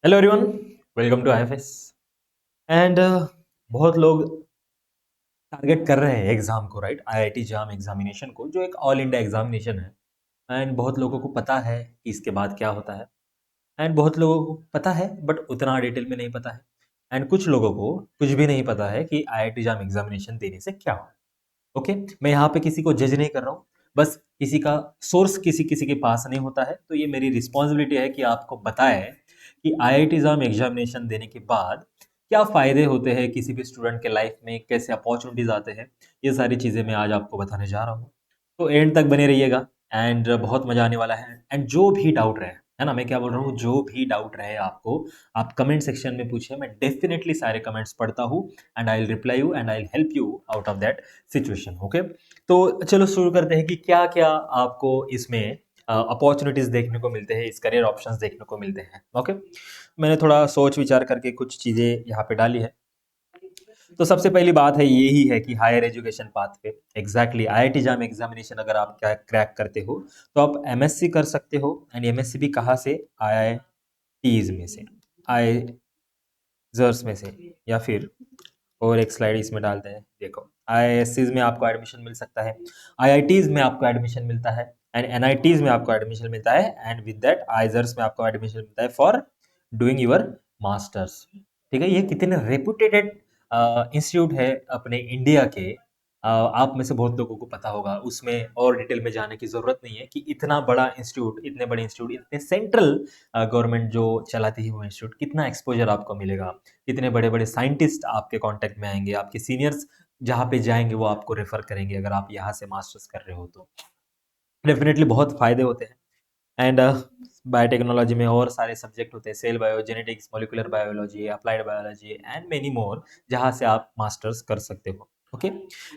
Hello everyone, welcome to IFS. And बहुत लोग target कर रहे हैं एग्जाम को, राइट? आईआईटी जाम एग्जामिनेशन को, जो एक ऑल इंडिया एग्जामिनेशन है। एंड बहुत लोगों को पता है कि इसके बाद क्या होता है, एंड बहुत लोगों को पता है बट उतना डिटेल में नहीं पता है। एंड कुछ लोगों को कुछ भी नहीं पता है कि आईआईटी जाम एग्जामिनेशन देने से क्या हो। ओके, मैं यहाँ पे किसी को जज नहीं कर रहा हूँ, बस किसी का सोर्स किसी किसी के पास नहीं होता है, तो ये मेरी रिस्पॉन्सिबिलिटी है कि आपको बताए कि आईआईटी एग्जाम एग्जामिनेशन देने के बाद क्या फ़ायदे होते हैं किसी भी स्टूडेंट के लाइफ में, कैसे अपॉर्चुनिटीज़ आते हैं। ये सारी चीज़ें मैं आज आपको बताने जा रहा हूँ, तो एंड तक बने रहिएगा। एंड बहुत मज़ा आने वाला है। एंड जो भी डाउट रहे, है ना, मैं क्या बोल रहा हूँ, जो भी डाउट रहे आपको, आप कमेंट सेक्शन में पूछिए। मैं डेफिनेटली सारे कमेंट्स पढ़ता हूँ and I will reply you and I will help you out of that situation. Okay, तो चलो शुरू करते हैं कि क्या क्या आपको इसमें अपॉर्चुनिटीज देखने को मिलते हैं, इस करियर ऑप्शंस देखने को मिलते हैं। ओके, मैंने थोड़ा सोच विचार करके कुछ चीज़ें यहाँ पे डाली है। तो सबसे पहली बात है यही है कि higher education pathway, exactly IIT JAM examination अगर आप क्या क्रैक करते हो तो आप एमएससी कर सकते हो। एंड एमएससी भी कहाँ से? आईआईटीज में से, आईजर्स में से, या फिर और एक स्लाइड इसमें डालते हैं। देखो, आईआईएससीज में आपको एडमिशन मिल सकता है, आईआईटीज में आपको एडमिशन मिलता है, एंड एनआईटीज में आपको एडमिशन मिलता है, एंड विद दैट आइजर्स में आपको एडमिशन मिलता है फॉर डूइंग योर मास्टर्स। ठीक है, ये कितने रेपुटेटेड इंस्टीट्यूट है अपने इंडिया के। आप में से बहुत लोगों को पता होगा, उसमें और डिटेल में जाने की जरूरत नहीं है कि इतना बड़ा इंस्टीट्यूट, इतने बड़े इंस्टीट्यूट, इतने सेंट्रल गवर्नमेंट जो चलाती है वो इंस्टीट्यूट, कितना एक्सपोजर आपको मिलेगा, कितने बड़े बड़े साइंटिस्ट आपके कांटेक्ट में आएंगे, आपके सीनियर्स जहाँ पे जाएंगे वो आपको रेफर करेंगे अगर आप यहाँ से मास्टर्स कर रहे हो तो डेफिनेटली बहुत फायदे होते हैं। एंड बायोटेक्नोलॉजी में और सारे सब्जेक्ट होते हैं, cell bio, genetics, molecular biology, applied biology and many more, जहाँ से आप मास्टर्स कर सकते हो। ओके,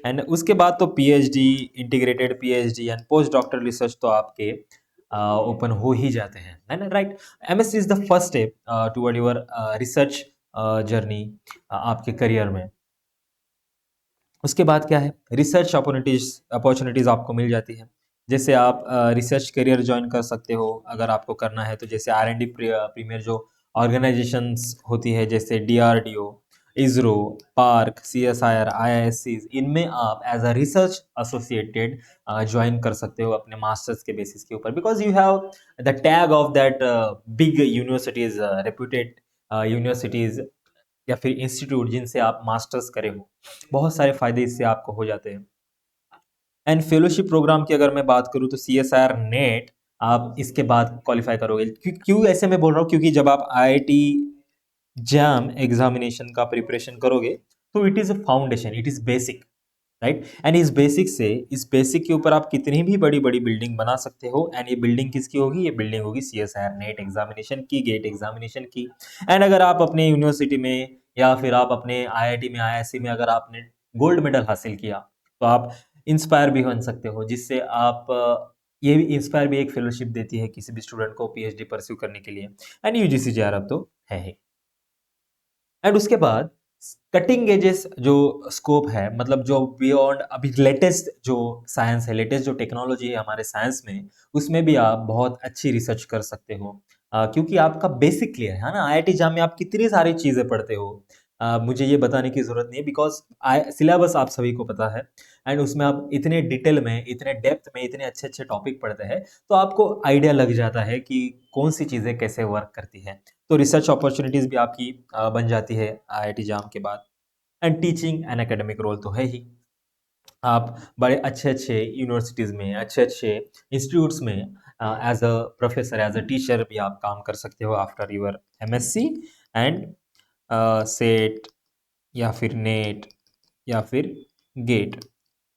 एंड उसके बाद तो PhD, integrated PhD and post doctoral research तो आपके ओपन हो ही जाते हैं, है ना, right? MSc is the first step toward your research journey आपके करियर में। उसके बाद क्या है, रिसर्च अपॉर्चुनिटीज आपको मिल जाती है। जैसे आप रिसर्च करियर ज्वाइन कर सकते हो अगर आपको करना है तो, जैसे आर एंड डी प्रीमियर जो ऑर्गेनाइजेशंस होती है, जैसे डीआरडीओ, इसरो, पार्क, सीएसआईआर, आईआईएससीज, इनमें आप as a research associate join कर सकते हो अपने मास्टर्स के बेसिस के ऊपर, because you have the tag of that big universities, reputed universities या फिर इंस्टीट्यूट जिनसे आप मास्टर्स करे हो। बहुत सारे फायदे इससे आपको हो जाते हैं। एंड फेलोशिप प्रोग्राम की अगर मैं बात करूं तो सीएसआर नेट आप इसके बाद क्वालिफाई करोगे। क्यों ऐसे मैं बोल रहा हूँ, क्योंकि जब आप आईआईटी जैम एग्जामिनेशन का प्रिपरेशन करोगे तो it is a foundation, it is basic, right? And इस बेसिक के ऊपर आप कितनी भी बड़ी बड़ी बिल्डिंग बना सकते हो। एंड ये बिल्डिंग किसकी होगी? ये बिल्डिंग होगी सीएसआईआर नेट एग्जामिनेशन की, गेट एग्जामिनेशन की। एंड अगर आप अपने यूनिवर्सिटी में या फिर आप अपने आईआईटी में, आईआईएससी में अगर आपने गोल्ड मेडल हासिल किया तो आप इंस्पायर भी बन सकते हो, जिससे आप ये भी इंस्पायर भी एक फेलोशिप देती है किसी भी स्टूडेंट को पीएचडी परस्यू करने के लिए। एंड यूजीसी जेआरएफ तो है ही। एंड उसके बाद कटिंग एजेस जो स्कोप है, मतलब जो बियॉन्ड अभी लेटेस्ट जो साइंस है, लेटेस्ट जो टेक्नोलॉजी है हमारे साइंस में, उसमें भी आप बहुत अच्छी रिसर्च कर सकते हो। क्योंकि आपका बेसिक क्लियर है ना। आईआईटी जाम में आप कितनी सारी चीज़ें पढ़ते हो, मुझे ये बताने की ज़रूरत नहीं है, बिकॉज सिलेबस आप सभी को पता है। एंड उसमें आप इतने डिटेल में, इतने डेप्थ में, इतने अच्छे अच्छे टॉपिक पढ़ते हैं, तो आपको आइडिया लग जाता है कि कौन सी चीज़ें कैसे वर्क करती हैं। तो रिसर्च अपॉर्चुनिटीज भी आपकी बन जाती है आईआईटी जाम के बाद। And teaching and academic role तो है ही। आप बड़े अच्छे अच्छे यूनिवर्सिटीज़ में, अच्छे अच्छे इंस्टीट्यूट्स में as a professor, as a teacher भी आप काम कर सकते हो after your MSc and SET या फिर नेट या फिर गेट,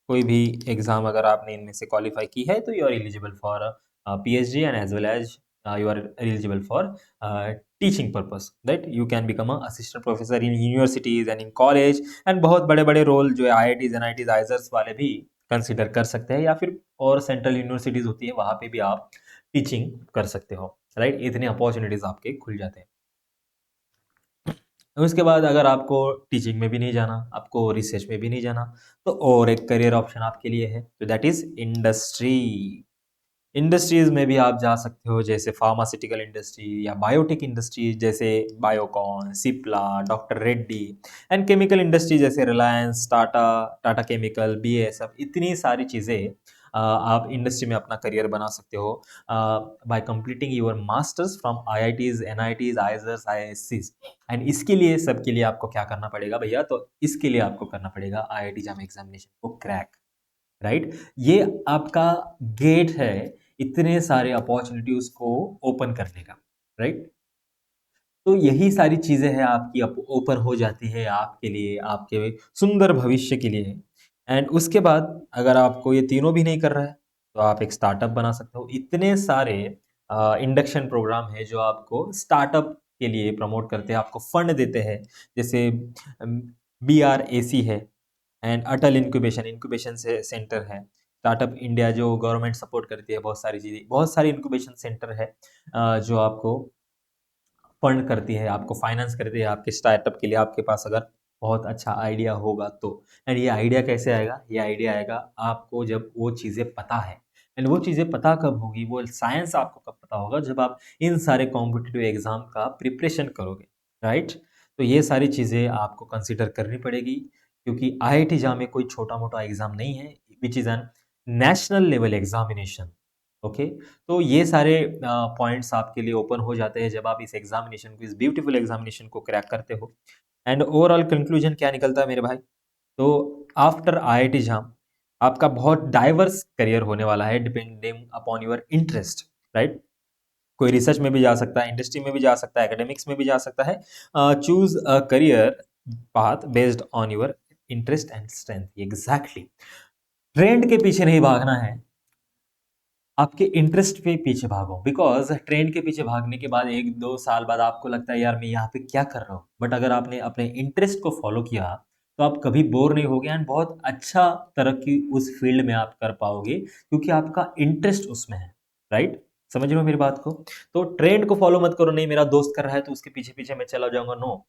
कोई भी एग्जाम अगर आपने इनमें से क्वालिफाई की है तो you are eligible for PhD and as well as you are eligible for teaching purpose, that you can become a assistant professor in universities and in college। and बहुत बड़े बड़े रोल जो है आईआईटीज, एनआईटीज, आइजर्स वाले भी consider कर सकते हैं, या फिर और सेंट्रल यूनिवर्सिटीज होती है वहाँ पे भी आप टीचिंग कर सकते हो, राइट? इतने अपॉर्चुनिटीज आपके खुल जाते हैं। उसके बाद अगर आपको टीचिंग में भी नहीं जाना, आपको रिसर्च में भी नहीं जाना, तो और एक करियर ऑप्शन आपके लिए है, तो दैट इज इंडस्ट्री। इंडस्ट्रीज में भी आप जा सकते हो, जैसे फार्मास्यूटिकल इंडस्ट्री या बायोटेक इंडस्ट्री जैसे Biocon, Cipla, doctor Reddy, and chemical industry जैसे रिलायंस, टाटा, टाटा केमिकल, बीएसएफ, इतनी सारी चीज़ें आप इंडस्ट्री में अपना करियर बना सकते हो by completing your masters from IITs, NITs, IISERs, आईआईएससीज। एंड इसके लिए, सबके लिए आपको क्या करना पड़ेगा भैया, तो इसके लिए आपको करना पड़ेगा आईआईटी जाम एग्जामिनेशन को क्रैक, राइट। ये आपका गेट है इतने सारे अपॉर्चुनिटीज को ओपन करने का, राइट। तो यही सारी चीजें हैं आपकी ओपन हो जाती है आपके लिए, आपके सुंदर भविष्य के लिए। एंड उसके बाद अगर आपको ये तीनों भी नहीं कर रहा है तो आप एक स्टार्टअप बना सकते हो। इतने सारे इंडक्शन प्रोग्राम है जो आपको स्टार्टअप के लिए प्रमोट करते हैं, आपको फंड देते हैं, जैसे BRAC है, एंड अटल इंक्यूबेशन इंक्यूबेशन से सेंटर है, स्टार्टअप इंडिया जो गवर्नमेंट सपोर्ट करती है, बहुत सारी चीज़ें, बहुत सारी इंक्यूबेशन सेंटर है जो आपको फंड करती है, आपको फाइनेंस करती है आपके स्टार्टअप के लिए, आपके पास अगर बहुत अच्छा आइडिया होगा तो। एंड ये आइडिया कैसे आएगा, ये आइडिया आएगा आपको जब वो चीज़ें पता है। एंड वो चीज़ें पता कब होगी, वो साइंस आपको कब पता होगा, जब आप इन सारे कॉम्पिटिटिव एग्जाम का प्रिपरेशन करोगे, राइट। तो ये सारी चीज़ें आपको कंसिडर करनी पड़ेगी, क्योंकि आईआईटी जाम में कोई छोटा मोटा एग्जाम नहीं है, which is an national level examination. Okay, तो ये सारे पॉइंट्स आपके लिए ओपन हो जाते हैं जब आप इस एग्जामिनेशन को, इस ब्यूटीफुल एग्जामिनेशन को क्रैक करते हो। एंड ओवरऑल कंक्लूजन क्या निकलता है मेरे भाई, तो आफ्टर आईआईटी जाम आपका बहुत डाइवर्स करियर होने वाला है, depending upon your interest, right. कोई रिसर्च में भी जा सकता है, इंडस्ट्री में भी जा सकता है, एकेडमिक्स में भी जा सकता है। Choose a career path based on your interest and strength. Exactly, trend के पीछे नहीं भागना है, आपके इंटरेस्ट पे पीछे भागो। बिकॉज ट्रेंड के पीछे भागने के बाद 1-2 साल बाद आपको लगता है यार मैं यहाँ पे क्या कर रहा हूँ, बट अगर आपने अपने इंटरेस्ट को फॉलो किया तो आप कभी बोर नहीं होगे, एंड बहुत अच्छा तरक्की उस फील्ड में आप कर पाओगे, क्योंकि आपका इंटरेस्ट उसमें है, राइट। समझ रहे हो मेरी बात को। तो ट्रेंड को फॉलो मत करो, नहीं मेरा दोस्त कर रहा है तो उसके पीछे पीछे मैं चला जाऊंगा, नो।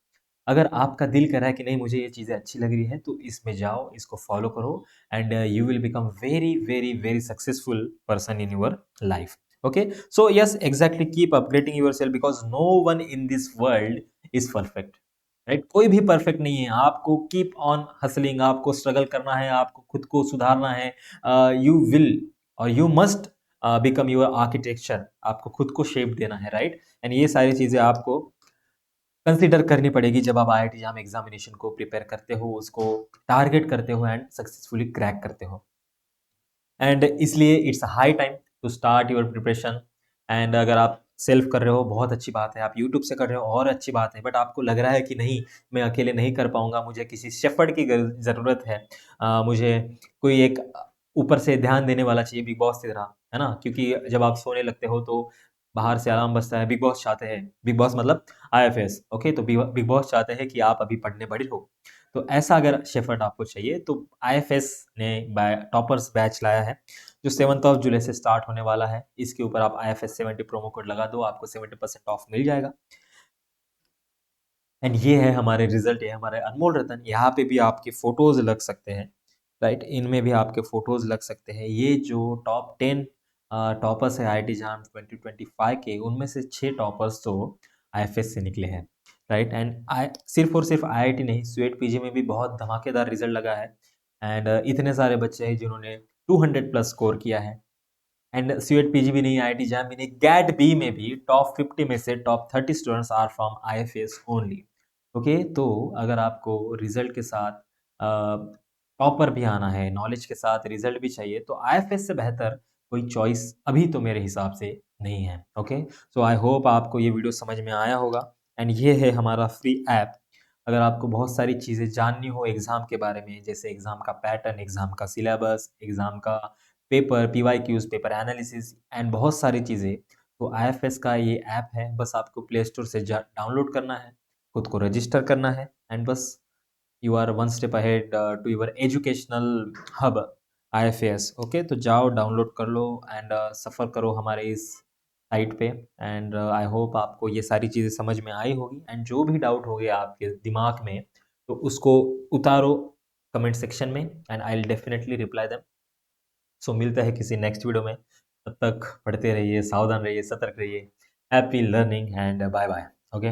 अगर आपका दिल कर रहा है कि नहीं मुझे ये चीज़ें अच्छी लग रही है तो इसमें जाओ, इसको फॉलो करो, and you will become very very very successful person in your life. Okay, so yes, exactly, keep upgrading yourself because no one in this world is perfect, right? कोई भी परफेक्ट नहीं है, आपको कीप ऑन हसलिंग, आपको struggle करना है, आपको खुद को सुधारना है। यू विल और you must become your architecture, आपको खुद को शेप देना है, राइट। एंड ये सारी चीज़ें आपको कंसिडर करनी पड़ेगी जब आप आईआईटी जाम एग्जामिनेशन को प्रिपेयर करते हो, उसको टारगेट करते हो एंड सक्सेसफुली क्रैक करते हो। एंड इसलिए it's high time to start your preparation. And अगर आप सेल्फ कर रहे हो बहुत अच्छी बात है, आप यूट्यूब से कर रहे हो और अच्छी बात है, बट आपको लग रहा है कि नहीं मैं अकेले नहीं कर पाऊंगा, मुझे किसी शेफर्ड की ज़रूरत है, मुझे कोई एक ऊपर से ध्यान देने वाला चाहिए, बिग बॉस की तरह, है ना। क्योंकि जब आप सोने लगते हो तो बाहर से अलार्म बजता है, बिग बॉस चाहते हैं, बिग बॉस मतलब आईएफएस, ओके, तो बिग बॉस चाहते हैं कि आप अभी पढ़ने बैठे हो। तो ऐसा अगर शेफर्ड आपको चाहिए तो आईएफएस ने टॉपर्स बैच लाया है, जो 7 जुलाई से स्टार्ट होने वाला है। इसके ऊपर आप IFS 70 प्रोमो कोड लगा दो, आपको 70% ऑफ मिल जाएगा। एंड ये है हमारे रिजल्ट, ये हमारे अनमोल रतन, यहाँ पे भी आपके फोटोज लग सकते हैं, राइट, इनमें भी आपके फोटोज लग सकते हैं। ये जो टॉप 10 टॉपर्स है आईआईटी जाम 2025 के, उनमें से 6 टॉपर्स तो आईएफएस से निकले हैं, राइट। एंड सिर्फ और सिर्फ आईआईटी नहीं, स्वेट पीजी में भी बहुत धमाकेदार रिजल्ट लगा है। एंड इतने सारे बच्चे हैं जिन्होंने 200+ स्कोर किया है। एंड सीएट पीजी भी नहीं, आईआईटी जाम भी नहीं, गैट बी में भी टॉप 50 में से top 30 students are from IFS only. Okay, तो अगर आपको रिजल्ट के साथ टॉपर भी आना है, नॉलेज के साथ रिजल्ट भी चाहिए, तो आईएफएस से बेहतर कोई चॉइस अभी तो मेरे हिसाब से नहीं है। ओके, सो आई होप आपको ये वीडियो समझ में आया होगा। एंड ये है हमारा फ्री ऐप। अगर आपको बहुत सारी चीज़ें जाननी हो एग्ज़ाम के बारे में, जैसे एग्ज़ाम का पैटर्न, एग्ज़ाम का सिलेबस, एग्ज़ाम का paper, PYQs, paper analysis and बहुत सारी चीज़ें, तो आईएफएस का ये ऐप है। बस आपको प्ले स्टोर से डाउनलोड करना है, खुद को रजिस्टर करना है, एंड बस you are one step ahead to your educational hub IFS. Okay, तो जाओ डाउनलोड कर लो एंड सफ़र करो हमारे इस साइट पे। एंड आई होप आपको ये सारी चीज़ें समझ में आई होगी। एंड जो भी डाउट हो गया आपके दिमाग में तो उसको उतारो कमेंट सेक्शन में, and I will definitely reply them. So मिलते हैं किसी नेक्स्ट वीडियो में। तब तक पढ़ते रहिए, सावधान रहिए, सतर्क रहिए। Happy learning and bye bye. Okay.